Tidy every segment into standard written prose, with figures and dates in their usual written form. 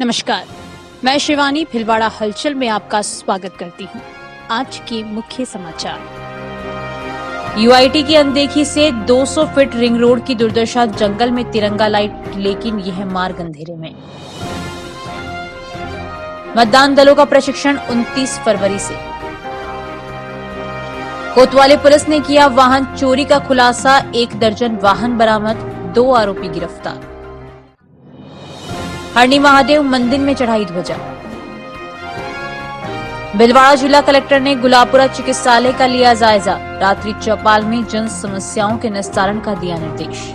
नमस्कार, मैं शिवानी भिलवाड़ा हलचल में आपका स्वागत करती हूँ। आज के मुख्य समाचार। यूआईटी की अनदेखी से 200 फीट रिंग रोड की दुर्दशा, जंगल में तिरंगा लाइट लेकिन यह मार्ग अंधेरे में। मतदान दलों का प्रशिक्षण 29 फरवरी से। कोतवाली पुलिस ने किया वाहन चोरी का खुलासा, 1 दर्जन वाहन बरामद, 2 आरोपी गिरफ्तार। हरणी महादेव मंदिर में चढ़ाई ध्वजा। भिलवाड़ा जिला कलेक्टर ने गुलापुरा चिकित्सालय का लिया जायजा, रात्रि चौपाल में जन समस्याओं के निस्तारण का दिया निर्देश।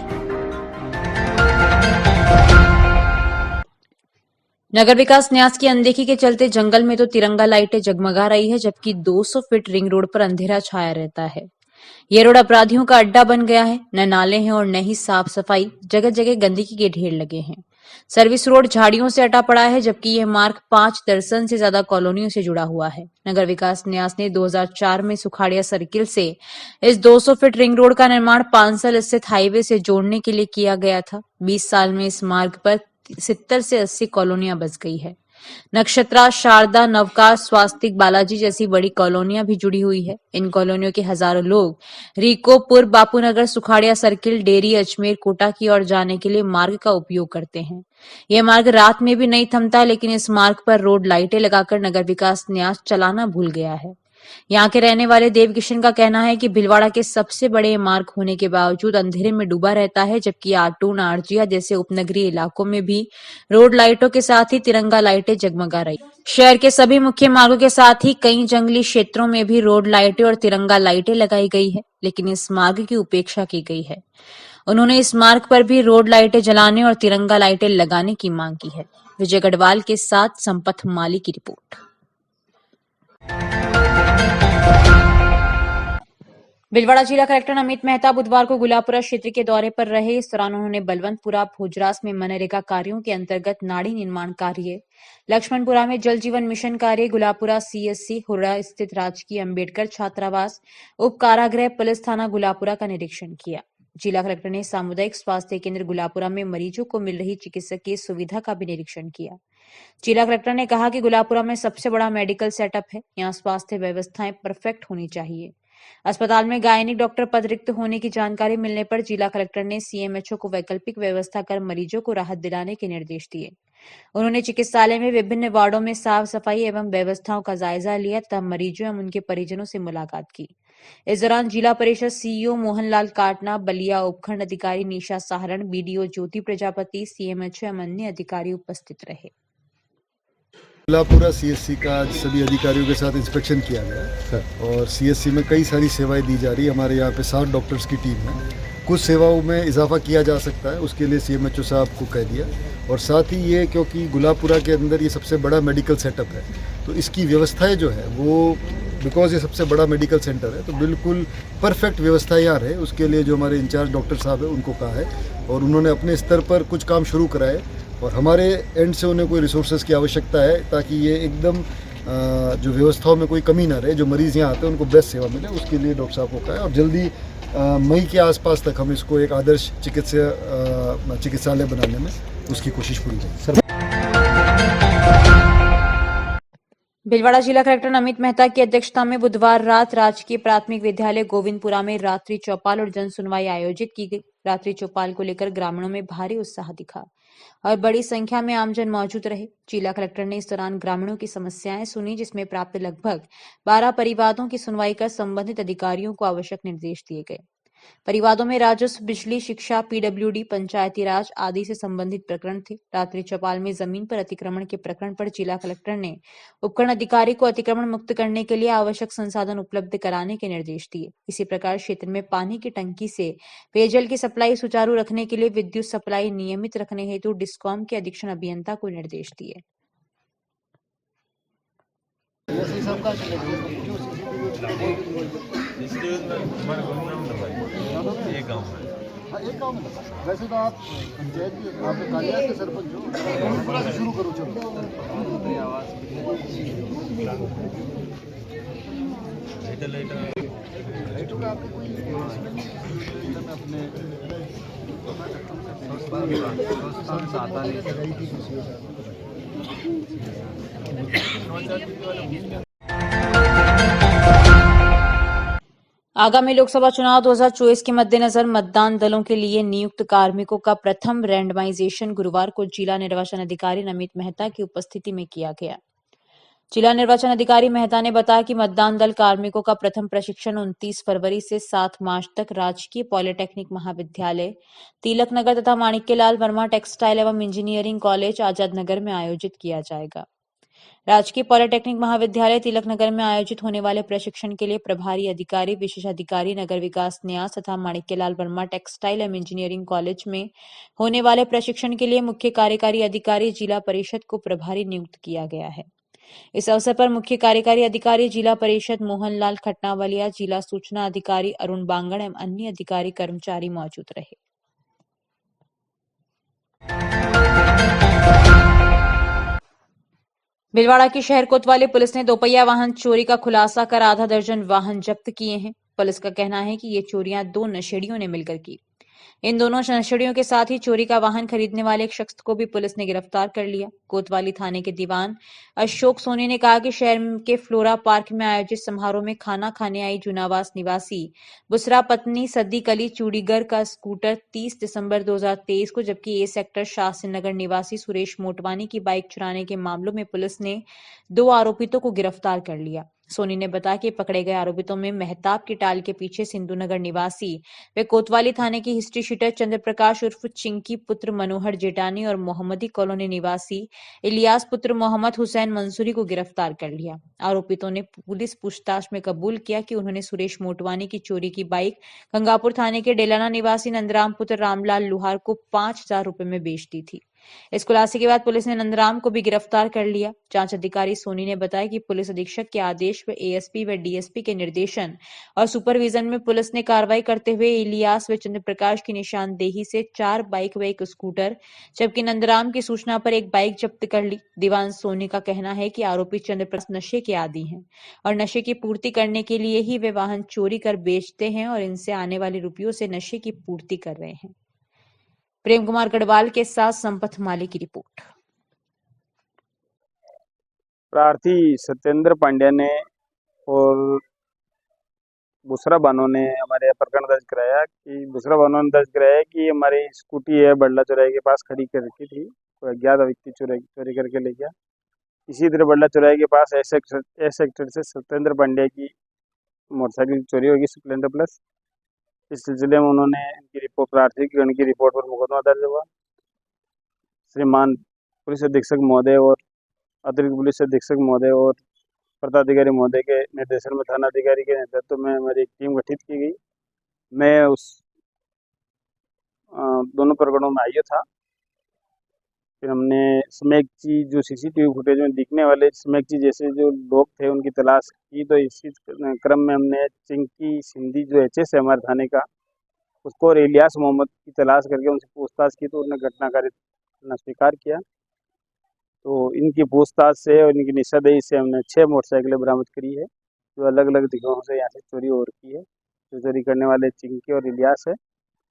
नगर विकास न्यास की अनदेखी के चलते जंगल में तो तिरंगा लाइटें जगमगा रही है, जबकि 200 फीट रिंग रोड पर अंधेरा छाया रहता है। ये रोड अपराधियों का अड्डा बन गया है। न नाले हैं और न ही साफ सफाई, जगह जगह गंदगी के ढेर लगे हैं। सर्विस रोड झाड़ियों से अटा पड़ा है, जबकि यह मार्ग 5 दर्जन से ज्यादा कॉलोनियों से जुड़ा हुआ है। नगर विकास न्यास ने 2004 में सुखाड़िया सर्किल से इस 200 फीट रिंग रोड का निर्माण पांसल स्थित हाईवे से जोड़ने के लिए किया गया था। 20 साल में इस मार्ग पर 70 से 80 कॉलोनियां बस गई है। नक्षत्रा, शारदा, नवकार, स्वास्तिक, बालाजी जैसी बड़ी कॉलोनियां भी जुड़ी हुई है। इन कॉलोनियों के हजारों लोग रीकोपुर, बापूनगर, सुखाड़िया सर्किल, डेरी, अजमेर, कोटा की ओर जाने के लिए मार्ग का उपयोग करते हैं। यह मार्ग रात में भी नहीं थमता, लेकिन इस मार्ग पर रोड लाइटें लगाकर नगर विकास न्यास चलाना भूल गया है। यहाँ के रहने वाले देव किशन का कहना है कि भिलवाड़ा के सबसे बड़े मार्ग होने के बावजूद अंधेरे में डूबा रहता है, जबकि आटून, आरजिया जैसे उपनगरीय इलाकों में भी रोड लाइटों के साथ ही तिरंगा लाइटें जगमगा रही। शहर के सभी मुख्य मार्गों के साथ ही कई जंगली क्षेत्रों में भी रोड लाइटें और तिरंगा लाइटें लगाई गई है, लेकिन इस मार्ग की उपेक्षा की गई है। उन्होंने इस मार्ग पर भी रोड लाइटें जलाने और तिरंगा लाइटें लगाने की मांग की है। विजय गढ़वाल के साथ संपत माली की रिपोर्ट। भिलवाड़ा जिला कलेक्टर अमित मेहता बुधवार को गुलापुरा क्षेत्र के दौरे पर रहे। इस दौरान उन्होंने बलवंतपुरा, भोजरास में मनरेगा कार्यों के अंतर्गत नाड़ी निर्माण कार्य, लक्ष्मणपुरा में जल जीवन मिशन कार्य, गुलापुरा सीएससी, हुर्रा स्थित राजकीय अंबेडकर छात्रावास, उप कारागृह, पुलिस थाना गुलापुरा का निरीक्षण किया। जिला कलेक्टर ने सामुदायिक स्वास्थ्य केंद्र गुलापुरा में मरीजों को मिल रही चिकित्सकीय सुविधा का भी निरीक्षण किया। जिला कलेक्टर ने कहा कि गुलापुरा में सबसे बड़ा मेडिकल सेटअप है। यहाँ स्वास्थ्य व्यवस्थाएं परफेक्ट होनी चाहिए। अस्पताल में गायनिक डॉक्टर पद रिक्त होने की जानकारी मिलने पर जिला कलेक्टर ने सीएमएचओ को वैकल्पिक व्यवस्था कर मरीजों को राहत दिलाने के निर्देश दिए। उन्होंने चिकित्सालय में विभिन्न वार्डों में साफ सफाई एवं व्यवस्थाओं का जायजा लिया तथा मरीजों एवं उनके परिजनों से मुलाकात की। इस दौरान जिला परिषद सीईओ मोहनलाल काटना, बलिया उपखंड अधिकारी निशा सहारण, बीडीओ ज्योति प्रजापति, सीएमएचओ एवं अन्य अधिकारी उपस्थित रहे। गुलापुरा सीएससी का आज सभी अधिकारियों के साथ इंस्पेक्शन किया गया और सीएससी में कई सारी सेवाएं दी जा रही है। हमारे यहाँ पे 60 डॉक्टर्स की टीम है। कुछ सेवाओं में इजाफा किया जा सकता है, उसके लिए सीएमएचओ साहब को कह दिया। और साथ ही ये क्योंकि गुलापुरा के अंदर ये सबसे बड़ा मेडिकल सेटअप है, तो इसकी व्यवस्थाएं जो है वो बिकॉज ये सबसे बड़ा मेडिकल सेंटर है, तो बिल्कुल परफेक्ट व्यवस्था यहाँ रहे, उसके लिए जो हमारे इंचार्ज डॉक्टर साहब है उनको कहा है और उन्होंने अपने स्तर पर कुछ काम शुरू कराए और हमारे एंड से उन्हें कोई रिसोर्सेज की आवश्यकता है ताकि ये एकदम जो व्यवस्थाओं में कोई कमी ना रहे, जो मरीज़ यहाँ आते हैं उनको बेस्ट सेवा मिले, उसके लिए डॉक्टर साहब को कहा है। और जल्दी मई के आसपास तक हम इसको एक आदर्श चिकित्सालय बनाने में उसकी कोशिश पूरी करें। भिलवाड़ा जिला कलेक्टर अमित मेहता की अध्यक्षता में बुधवार रात राजकीय प्राथमिक विद्यालय गोविंदपुरा में रात्रि चौपाल और जन सुनवाई आयोजित की गई। रात्रि चौपाल को लेकर ग्रामीणों में भारी उत्साह दिखा और बड़ी संख्या में आमजन मौजूद रहे। जिला कलेक्टर ने इस दौरान ग्रामीणों की समस्याएं सुनी, जिसमें प्राप्त लगभग 12 परिवादों की सुनवाई कर संबंधित अधिकारियों को आवश्यक निर्देश दिए गए। परिवादों में राजस्व, बिजली, शिक्षा, पीडब्ल्यूडी, पंचायती राज आदि से संबंधित प्रकरण थे। रात्रि चौपाल में जमीन पर अतिक्रमण के प्रकरण पर जिला कलेक्टर ने उपखंड अधिकारी को अतिक्रमण मुक्त करने के लिए आवश्यक संसाधन उपलब्ध कराने के निर्देश दिए। इसी प्रकार क्षेत्र में पानी की टंकी से पेयजल की सप्लाई सुचारू रखने के लिए विद्युत सप्लाई नियमित रखने हेतु डिस्कॉम के अधीक्षण अभियंता को निर्देश दिए। एक गांव में वैसे तो आप पंचायत की आप कालिया के सरपंच हो, पूरा से शुरू करो। चलो लाइटों का आपको कोई अपने आता नहीं। आगामी लोकसभा चुनाव 2024 के मद्देनजर मतदान दलों के लिए नियुक्त कार्मिकों का प्रथम रैंडमाइजेशन गुरुवार को जिला निर्वाचन अधिकारी नमित मेहता की उपस्थिति में किया गया। जिला निर्वाचन अधिकारी मेहता ने बताया कि मतदान दल कार्मिकों का प्रथम प्रशिक्षण 29 फरवरी से 7 मार्च तक राजकीय पॉलिटेक्निक महाविद्यालय तिलक नगर तथा माणिक्यलाल वर्मा टेक्सटाइल एवं इंजीनियरिंग कॉलेज आजाद नगर में आयोजित किया जाएगा। राजकीय पॉलिटेक्निक महाविद्यालय तिलक नगर में आयोजित होने वाले प्रशिक्षण के लिए प्रभारी अधिकारी, विशेष अधिकारी, नगर विकास न्यास तथा माणिक्यलाल वर्मा टेक्सटाइल एवं इंजीनियरिंग कॉलेज में होने वाले प्रशिक्षण के लिए मुख्य कार्यकारी अधिकारी जिला परिषद को प्रभारी नियुक्त किया गया है। इस अवसर पर मुख्य कार्यकारी अधिकारी जिला परिषद मोहनलाल खटनावलिया, जिला सूचना अधिकारी अरुण बांगड़ एवं अन्य अधिकारी कर्मचारी मौजूद रहे। भीलवाड़ा की शहर कोतवाली पुलिस ने दोपहिया वाहन चोरी का खुलासा कर आधा दर्जन वाहन जब्त किए हैं। पुलिस का कहना है कि ये चोरियां 2 नशेड़ियों ने मिलकर की। इन दोनों नशेड़ियों के साथ ही चोरी का वाहन खरीदने वाले एक शख्स को भी पुलिस ने गिरफ्तार कर लिया। कोतवाली थाने के दीवान अशोक सोनी ने कहा कि शहर के फ्लोरा पार्क में आयोजित समारोह में खाना खाने आई जूनावास निवासी बुसरा पत्नी सद्दीक अली चूड़ीगर का स्कूटर 30 दिसंबर 2023 को, जबकि ए सेक्टर शास्त्री नगर निवासी सुरेश मोटवानी की बाइक चुराने के मामलों में पुलिस ने 2 आरोपितों को गिरफ्तार कर लिया। सोनी ने बताया कि पकड़े गए आरोपितों में मेहताब की टाल के पीछे सिंधु नगर निवासी वे कोतवाली थाने की हिस्ट्री शीटर चंद्रप्रकाश उर्फ चिंकी पुत्र मनोहर जेटानी और मोहम्मदी कॉलोनी निवासी इलियास पुत्र मोहम्मद हुसैन मंसूरी को गिरफ्तार कर लिया। आरोपितों ने पुलिस पूछताछ में कबूल किया कि उन्होंने सुरेश मोटवानी की चोरी की बाइक गंगापुर थाने के डेलाना निवासी नंदराम पुत्र रामलाल लुहार को 5,000 रुपए में बेच दी थी। इस खुलासे के बाद पुलिस ने नंदराम को भी गिरफ्तार कर लिया। जांच अधिकारी सोनी ने बताया कि पुलिस अधीक्षक के आदेश व एएसपी व डीएसपी के निर्देशन और सुपरविजन में पुलिस ने कार्रवाई करते हुए इलियास व चंद्रप्रकाश की निशानदेही से 4 बाइक व 1 स्कूटर, जबकि नंदराम की सूचना पर 1 बाइक जब्त कर ली। दीवान सोनी का कहना है कि आरोपी चंद्रप्रकाश नशे के आदी हैं और नशे की पूर्ति करने के लिए ही वे वाहन चोरी कर बेचते हैं और इनसे आने वाले रुपयों से नशे की पूर्ति कर रहे हैं। प्रेम कुमार गढ़वाल के साथ संपत माली की रिपोर्ट। प्रार्थी सत्येंद्र पांड्या ने और बुसरा बानो ने हमारे यहाँ प्रकरण दर्ज कराया कि हमारी स्कूटी है बड़ला चौराहे के पास खड़ी कर रखी थी, कोई अज्ञात व्यक्ति चोरी करके ले गया। इसी तरह बड़ला चौराहे के पास एस सेक्टर से सत्येंद्र पांड्या की मोटरसाइकिल चोरी होगी स्प्लेंडर प्लस। इस सिलसिले में उन्होंने इनकी रिपोर्ट, प्रार्थी गण की रिपोर्ट पर मुकदमा दर्ज हुआ। श्रीमान पुलिस अधीक्षक महोदय और अतिरिक्त पुलिस अधीक्षक महोदय और पदाधिकारी महोदय के निर्देशन में थाना अधिकारी के नेतृत्व में हमारी एक टीम गठित की गई। मैं उस दोनों प्रकरणों में आया था। फिर हमने स्मैकची जो सीसीटीवी फुटेज में दिखने वाले स्मैकची जैसे जो लोग थे उनकी तलाश की, तो इसी क्रम में हमने चिंकी सिंधी जो एचएस है हमारे थाने का, उसको और इलियास मोहम्मद की तलाश करके उनसे पूछताछ की, तो उन्होंने घटनाकारी करना स्वीकार किया। तो इनकी पूछताछ से और इनकी निशानदेही से हमने 6 मोटरसाइकिलें बरामद करी है, जो अलग अलग दिशाओं से यहाँ से चोरी हो रखी है। जो चोरी करने वाले चिंकी और इलियास है,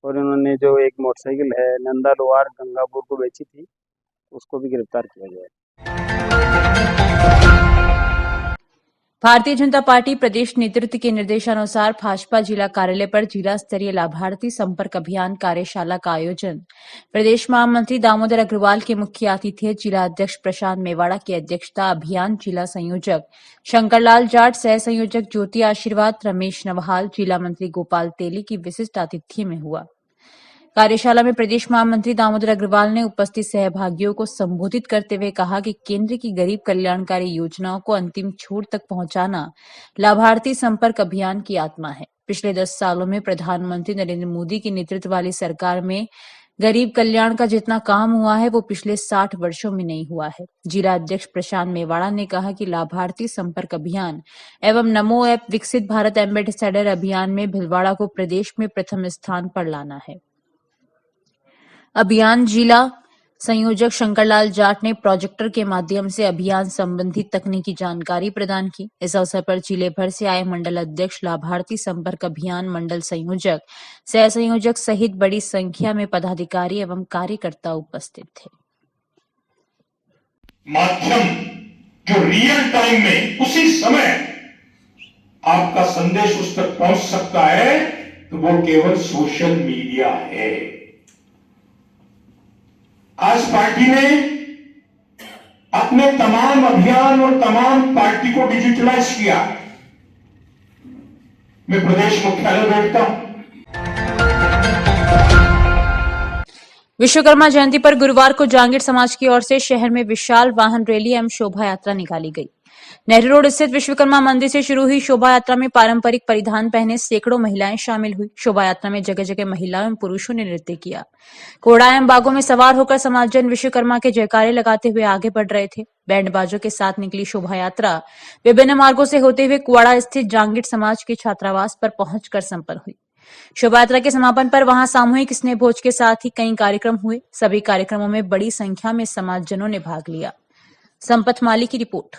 और इन्होंने जो एक मोटरसाइकिल है नंदा लोहार गंगापुर को बेची थी, उसको भी गिरफ्तार किया गया है। भारतीय जनता पार्टी प्रदेश नेतृत्व के निर्देशानुसार भाजपा जिला कार्यालय पर जिला स्तरीय लाभार्थी संपर्क अभियान कार्यशाला का आयोजन प्रदेश महामंत्री दामोदर अग्रवाल के मुख्य आतिथ्य जिला अध्यक्ष प्रशांत मेवाड़ा की अध्यक्षता, अभियान जिला संयोजक शंकरलाल जाट, सह संयोजक ज्योति आशीर्वाद, रमेश नवहाल, जिला मंत्री गोपाल तेली की विशिष्ट आतिथ्य में हुआ। कार्यशाला में प्रदेश महामंत्री दामोदर अग्रवाल ने उपस्थित सहभागियों को संबोधित करते हुए कहा कि केंद्र की गरीब कल्याणकारी योजनाओं को अंतिम छोर तक पहुंचाना लाभार्थी संपर्क अभियान की आत्मा है। पिछले 10 सालों में प्रधानमंत्री नरेंद्र मोदी की नेतृत्व वाली सरकार में गरीब कल्याण का जितना काम हुआ है वो पिछले 60 वर्षों में नहीं हुआ है। जिला अध्यक्ष प्रशांत मेवाड़ा ने कहा कि लाभार्थी संपर्क अभियान एवं नमो ऐप विकसित भारत एम्बेसडर अभियान में भीलवाड़ा को प्रदेश में प्रथम स्थान पर लाना है। अभियान जिला संयोजक शंकरलाल जाट ने प्रोजेक्टर के माध्यम से अभियान संबंधी तकनीकी जानकारी प्रदान की। इस अवसर पर जिले भर से आए मंडल अध्यक्ष, लाभार्थी संपर्क अभियान मंडल संयोजक, सह संयोजक सहित बड़ी संख्या में पदाधिकारी एवं कार्यकर्ता उपस्थित थे। माध्यम जो रियल टाइम में उसी समय आपका संदेश उस तक पहुंच सकता है तो वो केवल सोशल मीडिया है। आज पार्टी ने अपने तमाम अभियान और तमाम पार्टी को डिजिटलाइज किया। मैं प्रदेश मुख्यालय बैठता हूं। विश्वकर्मा जयंती पर गुरुवार को जांगीर समाज की ओर से शहर में विशाल वाहन रैली एवं शोभा यात्रा निकाली गई। नेहरू रोड स्थित विश्वकर्मा मंदिर से शुरू हुई शोभा यात्रा में पारंपरिक परिधान पहने सैकड़ों महिलाएं शामिल हुई। शोभा यात्रा में जगह जगह महिलाओं एवं पुरुषों ने नृत्य किया। घोड़ा एवं बागों में सवार होकर समाजजन विश्वकर्मा के जयकारे लगाते हुए आगे बढ़ रहे थे। बैंड बाजों के साथ निकली शोभा यात्रा विभिन्न मार्गों से होते हुए कुआड़ा स्थित जांगीर समाज के छात्रावास पर पहुंचकर संपन्न हुई। शोभा यात्रा के समापन पर वहां सामूहिक स्नेह भोज के साथ ही कई कार्यक्रम हुए। सभी कार्यक्रमों में बड़ी संख्या में समाजजनों ने भाग लिया। संपत माली की रिपोर्ट।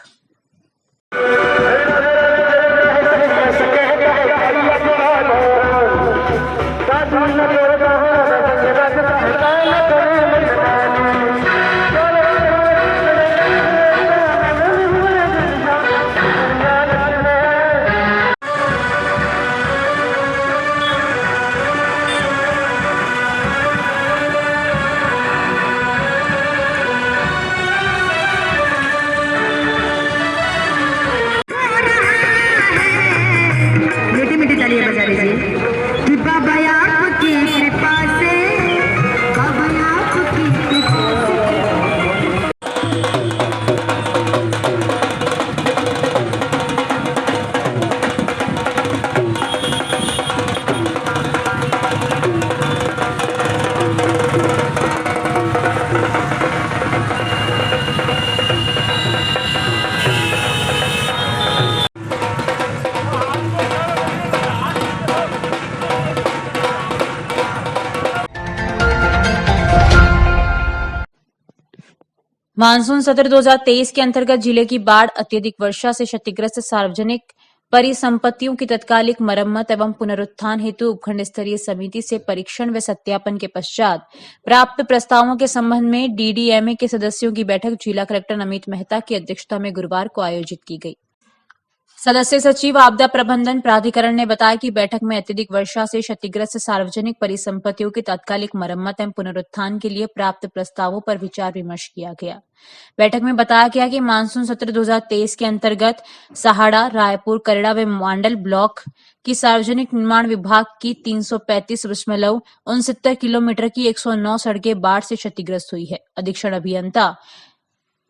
मानसून सत्र 2023 के अंतर्गत जिले की बाढ़, अत्यधिक वर्षा से क्षतिग्रस्त सार्वजनिक परिसंपत्तियों की तत्कालिक मरम्मत एवं पुनरुत्थान हेतु उपखंड स्तरीय समिति से परीक्षण व सत्यापन के पश्चात प्राप्त प्रस्तावों के संबंध में डीडीएमए के सदस्यों की बैठक जिला कलेक्टर नमित मेहता की अध्यक्षता में गुरुवार को आयोजित की गई। सदस्य सचिव आपदा प्रबंधन प्राधिकरण ने बताया कि बैठक में अत्यधिक वर्षा से क्षतिग्रस्त सार्वजनिक परिसंपत्तियों की तात्कालिक मरम्मत एवं पुनरुत्थान के लिए प्राप्त प्रस्तावों पर विचार विमर्श किया गया। बैठक में बताया गया कि मानसून सत्र 2023 के अंतर्गत सहाड़ा, रायपुर, करेड़ा व मांडल ब्लॉक की सार्वजनिक निर्माण विभाग की 335.69 किलोमीटर की 109 सड़कें बाढ़ से क्षतिग्रस्त हुई है। अधीक्षण अभियंता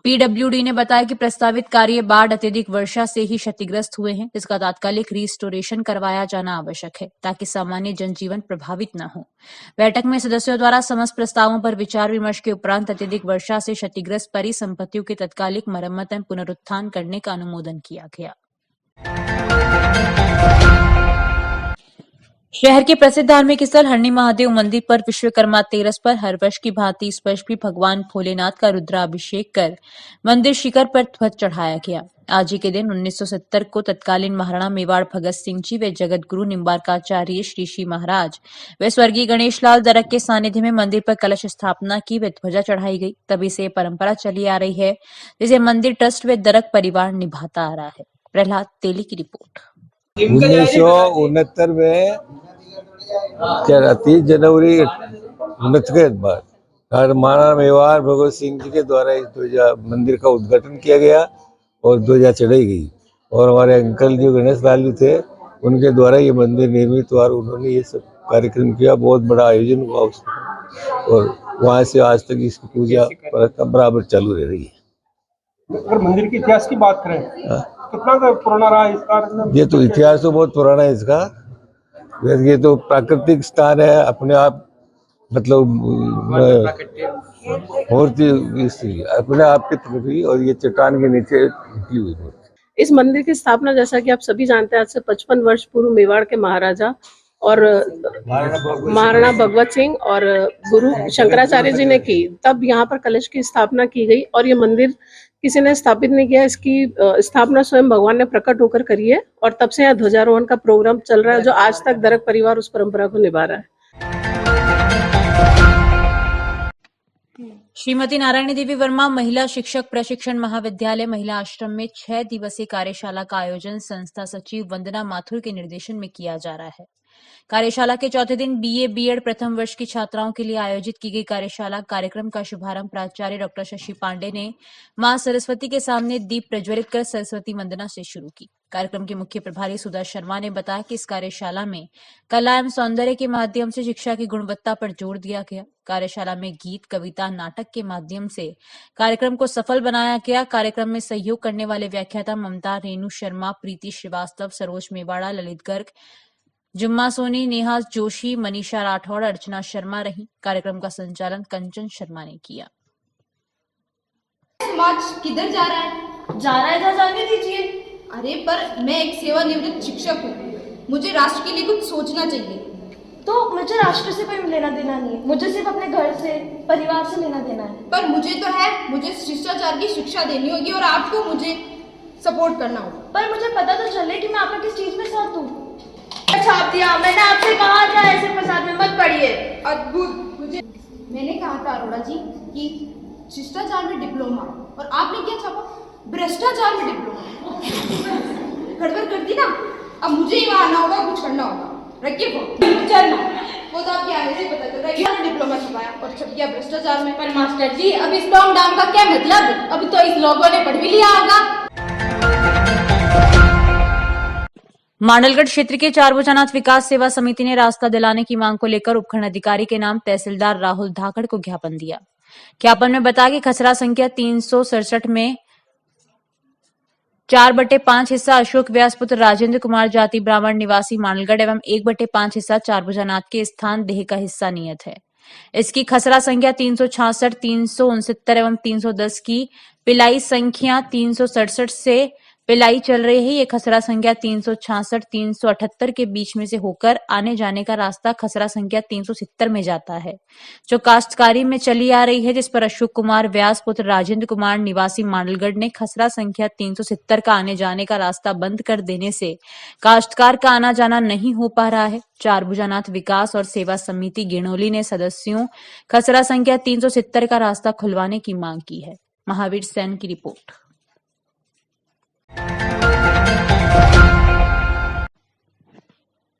पीडब्ल्यूडी ने बताया कि प्रस्तावित कार्य बाढ़, अत्यधिक वर्षा से ही क्षतिग्रस्त हुए हैं, जिसका तात्कालिक रिस्टोरेशन करवाया जाना आवश्यक है ताकि सामान्य जनजीवन प्रभावित न हो। बैठक में सदस्यों द्वारा समस्त प्रस्तावों पर विचार विमर्श के उपरांत अत्यधिक वर्षा से क्षतिग्रस्त परिसंपत्तियों की तत्कालिक मरम्मत एवं पुनरुत्थान करने का अनुमोदन किया गया। शहर के प्रसिद्ध धार्मिक स्थल हरणी महादेव मंदिर पर विश्वकर्मा तेरस पर हर वर्ष की भांति इस वर्ष भी भगवान भोलेनाथ का रुद्राभिषेक कर मंदिर शिखर पर ध्वज चढ़ाया गया। आज ही के दिन 1970 को तत्कालीन महाराणा मेवाड़ भगत सिंह जी व जगत गुरु निम्बारकाचार्य श्री श्री महाराज व स्वर्गीय गणेश लाल दरक के सानिध्य में मंदिर पर कलश स्थापना की व ध्वजा चढ़ाई गई। तभी से परंपरा चली आ रही है, जिसे मंदिर ट्रस्ट व दरक परिवार निभाता आ रहा है। प्रहलाद तेली की रिपोर्ट। 1969 में 30 जनवरी 19 के बाद महाराणा मेवाड़ भगत सिंह जी के द्वारा इस ध्वजा मंदिर का उद्घाटन किया गया और ध्वजा चढ़ाई गई और हमारे अंकल जो गणेश लाल जी थे उनके द्वारा ये मंदिर निर्मित हुआ और उन्होंने ये सब कार्यक्रम किया। बहुत बड़ा आयोजन हुआ उसका और वहाँ से आज तक इसकी पूजा बराबर चालू रह रही है। अगर मंदिर के इतिहास की बात करें कितना पुराना रहा है इसका? ये तो इतिहास तो बहुत पुराना है इसका। ये तो प्राकृतिक स्थान है अपने आप, मतलब मूर्ति अपने आप की पृथ्वी और ये चट्टान के नीचे निकली हुई मूर्ति। इस मंदिर की स्थापना जैसा कि आप सभी जानते हैं आज से 55 वर्ष पूर्व मेवाड़ के महाराजा और महाराणा भगवत सिंह और गुरु शंकराचार्य जी ने की। तब यहाँ पर कलश की स्थापना की गई और ये मंदिर किसी ने स्थापित नहीं किया, इसकी स्थापना स्वयं भगवान ने प्रकट होकर करी है और तब से यहाँ ध्वजारोहण का प्रोग्राम चल रहा है, जो आज तक दरक परिवार उस परंपरा को निभा रहा है। श्रीमती नारायणी देवी वर्मा महिला शिक्षक प्रशिक्षण महाविद्यालय महिला आश्रम में 6 दिवसीय कार्यशाला का आयोजन संस्था सचिव वंदना माथुर के निर्देशन में किया जा रहा है। कार्यशाला के चौथे दिन बीए बीएड प्रथम वर्ष की छात्राओं के लिए आयोजित की गई कार्यशाला कार्यक्रम का शुभारंभ प्राचार्य डॉक्टर शशि पांडे ने मां सरस्वती के सामने दीप प्रज्वलित कर सरस्वती वंदना से शुरू की। कार्यक्रम के मुख्य प्रभारी सुधा शर्मा ने बताया कि इस कार्यशाला में कला एवं सौंदर्य के माध्यम से शिक्षा की गुणवत्ता पर जोर दिया गया। कार्यशाला में गीत, कविता, नाटक के माध्यम से कार्यक्रम को सफल बनाया गया। कार्यक्रम में सहयोग करने वाले व्याख्याता ममता, रेणु शर्मा, प्रीति श्रीवास्तव, सरोज मेवाड़ा, ललित गर्ग, जुम्मा सोनी, नेहा जोशी, मनीषा राठौड़, अर्चना शर्मा रही। कार्यक्रम का संचालन कंचन शर्मा ने किया। समाज किधर जा रहा है तो जाने दीजिए। अरे पर मैं एक सेवानिवृत्त शिक्षक हूँ, मुझे राष्ट्र के लिए कुछ सोचना चाहिए। तो मुझे राष्ट्र से कोई लेना देना नहीं है, मुझे सिर्फ अपने घर से, परिवार से लेना देना है। पर मुझे तो है, मुझे शिष्टाचार की शिक्षा देनी होगी और आपको मुझे सपोर्ट करना होगा। पर मुझे पता तो चले कि मैं आपका किस चीज में साथ दूं। छाप दिया, मैंने आपसे कहा था ऐसे प्रसाद में मत पढ़िए। अद्भुत। मैंने कहा था अरोड़ा जी कि शिष्टाचार में डिप्लोमा, और आपने क्या छापा? भ्रष्टाचार में डिप्लोमा। गड़बड़ कर दी ना। अब मुझे ही वहां आना होगा, कुछ करना होगा। रखिए फोन, चलना। वो तो आपके आने से पता चल रहा है कि डिप्लोमा छपाया और छप गया भ्रष्टाचार में। पर मास्टर जी, अब इस लॉन्ग डाउन का क्या मतलब? अभी तो इस लोगों ने पढ़ भी लिया होगा। मांडलगढ़ क्षेत्र के चारभुजानाथ विकास सेवा समिति ने रास्ता दिलाने की मांग को लेकर उपखंड अधिकारी के नाम तहसीलदार राहुल धाकड़ को ज्ञापन दिया। ज्ञापन में बताया कि खसरा संख्या 367 में 4/5 हिस्सा अशोक व्यास पुत्र राजेंद्र कुमार जाति ब्राह्मण निवासी मांडलगढ़ एवं 1/5 हिस्सा चारभुजानाथ के स्थान देह का हिस्सा नियत है। इसकी खसरा संख्या 366, 369 एवं 310 की पिलाई संख्या 367 से पिलाई चल रही है। ये खसरा संख्या 366, 378 के बीच में से होकर आने जाने का रास्ता खसरा संख्या 370 में जाता है, जो काश्तकारी में चली आ रही है, जिस पर अशोक कुमार व्यास पुत्र राजेंद्र कुमार निवासी मांडलगढ़ ने खसरा संख्या 370 का आने जाने का रास्ता बंद कर देने से काश्तकार का आना जाना नहीं हो पा रहा है। चारभुजानाथ विकास और सेवा समिति गिणोली ने सदस्यों खसरा संख्या 370 का रास्ता खुलवाने की मांग की है। महावीर सेन की रिपोर्ट।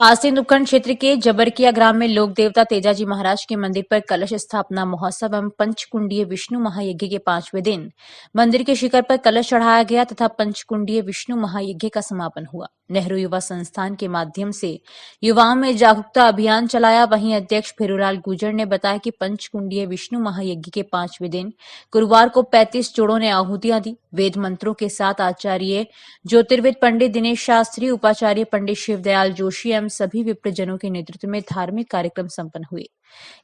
आसीन उपखंड क्षेत्र के जबरकिया ग्राम में लोक देवता तेजाजी महाराज के मंदिर पर कलश स्थापना महोत्सव एवं पंचकुंडीय विष्णु महायज्ञ के 5वें दिन मंदिर के शिखर पर कलश चढ़ाया गया तथा पंचकुंडीय विष्णु महायज्ञ का समापन हुआ। नेहरू युवा संस्थान के माध्यम से युवाओं में जागरूकता अभियान चलाया। वहीं अध्यक्ष फेरूलाल गुर्जर ने बताया कि पंचकुंडीय विष्णु महायज्ञ के 5वें दिन गुरुवार को 35 जोड़ों ने आहुतियां दी। वेद मंत्रों के साथ आचार्य ज्योतिर्विद पंडित दिनेश शास्त्री, उपाचार्य पंडित शिवदयाल जोशी एवं सभी विप्रजनों के नेतृत्व में धार्मिक कार्यक्रम संपन्न हुए।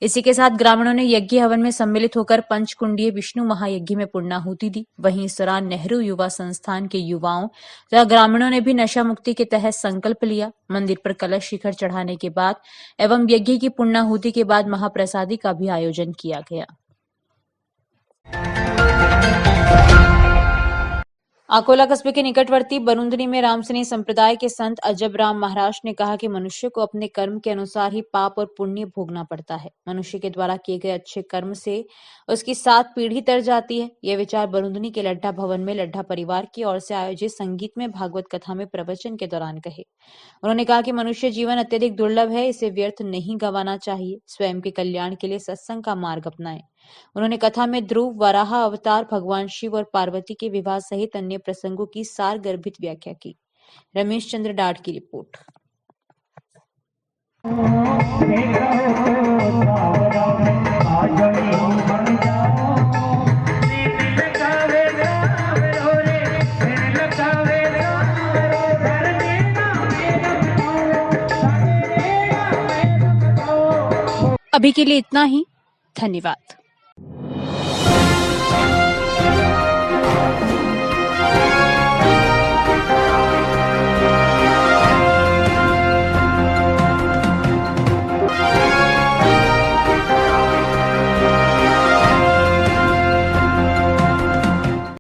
इसी के साथ ग्रामीणों ने यज्ञ हवन में सम्मिलित होकर पंचकुंडीय विष्णु महायज्ञ में पूर्णाहुति दी। वहीं इस दौरान नेहरू युवा संस्थान के युवाओं तथा ग्रामीणों ने भी नशा मुक्ति के तहत संकल्प लिया। मंदिर पर कलश शिखर चढ़ाने के बाद एवं यज्ञ की पूर्णाहुति के बाद महाप्रसादी का भी आयोजन किया गया। अकोला कस्बे के निकटवर्ती बरुंदनी में रामसनी संप्रदाय के संत अजब राम महाराज ने कहा कि मनुष्य को अपने कर्म के अनुसार ही पाप और पुण्य भोगना पड़ता है। मनुष्य के द्वारा किए गए अच्छे कर्म से उसकी 7 पीढ़ी तर जाती है। यह विचार बरुंदनी के लड्ढा भवन में लड्ढा परिवार की ओर से आयोजित संगीत में भागवत कथा में प्रवचन के दौरान कहे। उन्होंने कहा कि मनुष्य जीवन अत्यधिक दुर्लभ है, इसे व्यर्थ नहीं गंवाना चाहिए। स्वयं के कल्याण के लिए सत्संग का मार्ग अपनाएं। उन्होंने कथा में ध्रुव, वराह अवतार, भगवान शिव और पार्वती के विवाह सहित अन्य प्रसंगों की सार गर्भित व्याख्या की। रमेश चंद्र डाट की रिपोर्ट। अभी के लिए इतना ही। धन्यवाद।